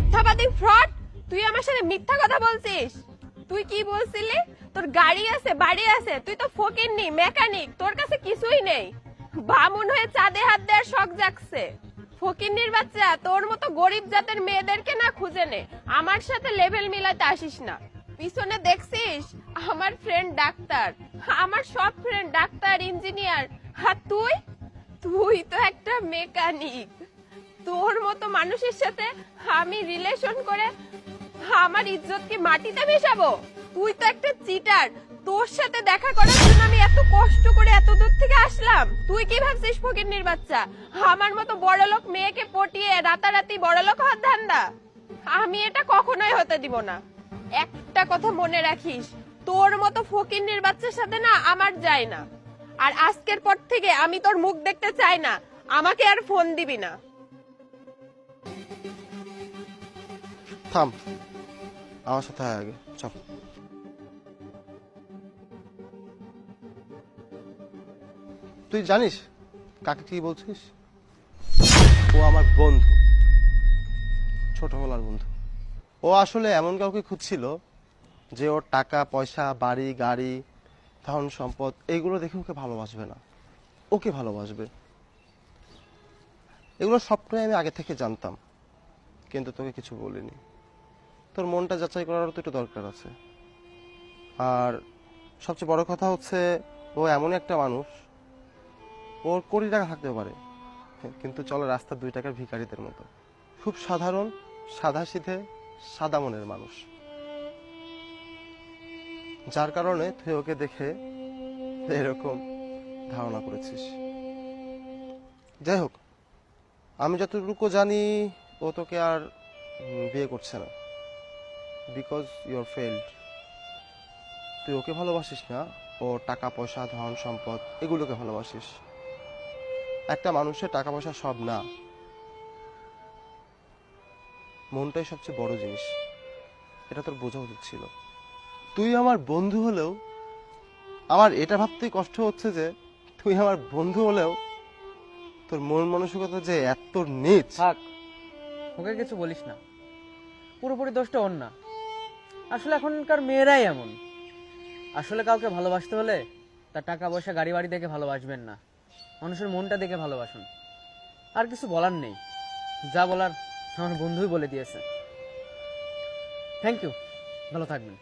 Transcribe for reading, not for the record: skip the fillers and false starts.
মিথ্যাবাদী ফ্রড, তুই আমার সাথে মিথ্যা কথা বলছিস। তুই কি বলছিলি তোর গাড়ি আছে বাড়ি আছে, তুই তো ফকিন্নি মেকানিক, তোর কাছে কিছুই নেই। বামুন হয়ে চাঁদে হাত দেওয়ার শখ জাগছে। ফকিন্নির বাচ্চা, তোর মতো গরিব জাতের মেয়েদেরকে না খুঁজে নে, আমার সাথে লেভেল মিলাতে আসিস না। পিছনে দেখছিস আমার ফ্রেন্ড ডাক্তার, আমার সব ফ্রেন্ড ডাক্তার ইঞ্জিনিয়ার, আর তুই তুই তো একটা মেকানিক। তোর মতো মানুষের সাথে আমি রিলেশন করে আমার ইজ্জত কি মাটিতে মিশাবো? তুই তো একটা চিটার। তোর সাথে দেখা করার জন্য আমি এত কষ্ট করে এত দূর থেকে আসলাম। তুই কি ভাবছিস ফকিন্নির বাচ্চা আমার মতো বড়লোক মেয়েকে পটিয়ে রাতারাতি বড়লোক হওয়ার ধান্দা? আমি এটা কখনোই হতে দিব না। একটা কথা মনে রাখিস, তোর মতো ফকিন্নির বাচ্চার সাথে না আমার যায় না। আর আজকের পর থেকে আমি তোর মুখ দেখতে চাই না। আমাকে আর ফোন দিবি না। থাম, আমার সাথে আয় আগে, চল। তুই জানিস কাকে কি বলছিস? ও আমার বন্ধু, ছোটবেলার বন্ধু। ও আসলে এমন কাউকে খুঁজছিল যে ওর টাকা পয়সা বাড়ি গাড়ি ধন সম্পদ এইগুলো দেখে ওকে ভালোবাসবে না, ওকে ভালোবাসবে। এগুলো সবটাই আমি আগে থেকে জানতাম, কিন্তু তোকে কিছু বলিনি। তোর মনটা যাচাই করারও তো একটু দরকার আছে। আর সবচেয়ে বড় কথা হচ্ছে, ও এমন একটা মানুষ, ওর কোটি টাকা থাকতে পারে কিন্তু চলে রাস্তার 2 টাকার ভিখারিদের মতো। খুব সাধারণ, সাদাসিধে, সাদা মনের মানুষ, যার কারণে তুই ওকে দেখে এরকম ধারণা করেছিস। যাই হোক, আমি যতটুকু জানি ও তোকে আর বিয়ে করছে না, বিকজ ইউর ফেইল্ড। তুই ওকে ভালোবাসিস না, ও টাকা পয়সা ধন সম্পদ এগুলোকে ভালোবাসিস। একটা মানুষের টাকা পয়সা সব না, মনটাই সবচেয়ে বড় জিনিস। এটা তোর বোঝা উচিত ছিল। তুই আমার বন্ধু হলেও আমার এটা ভাবতেই কষ্ট হচ্ছে যে তুই আমার বন্ধু হলেও তোর মন মানসিকতা যে এত নীচ। থাক, ওকে কিছু বলিস না, পুরোপুরি দোষটা ওর না। আসলে এখনকার মেয়েরাই এমন। আসলে কাউকে ভালোবাসতে হলে তার টাকা পয়সা গাড়ি বাড়ি দেখে ভালোবাসবেন না, মানুষের মনটা দেখে ভালোবাসুন। আর কিছু বলার নেই, যা বলার আমার বন্ধুই বলে দিয়েছে। থ্যাংক ইউ, ভালো থাকবেন।